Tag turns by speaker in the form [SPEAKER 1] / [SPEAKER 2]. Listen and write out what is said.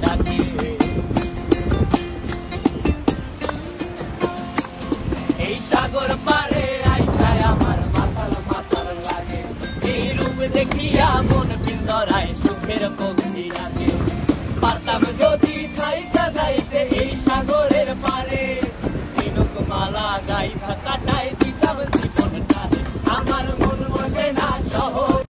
[SPEAKER 1] ডাকে। এই সাগর পারে আইসায় আমার মাতাল মাতাল লাগে, এই রূপ দেখিয়া মন পিঞ্জরায় সুখের পক্ষী ডাকে। পারতাম যদি থাইকা যাইতে এই সাগরের পারে, ঝিনুক মালা গাইথা কাটায়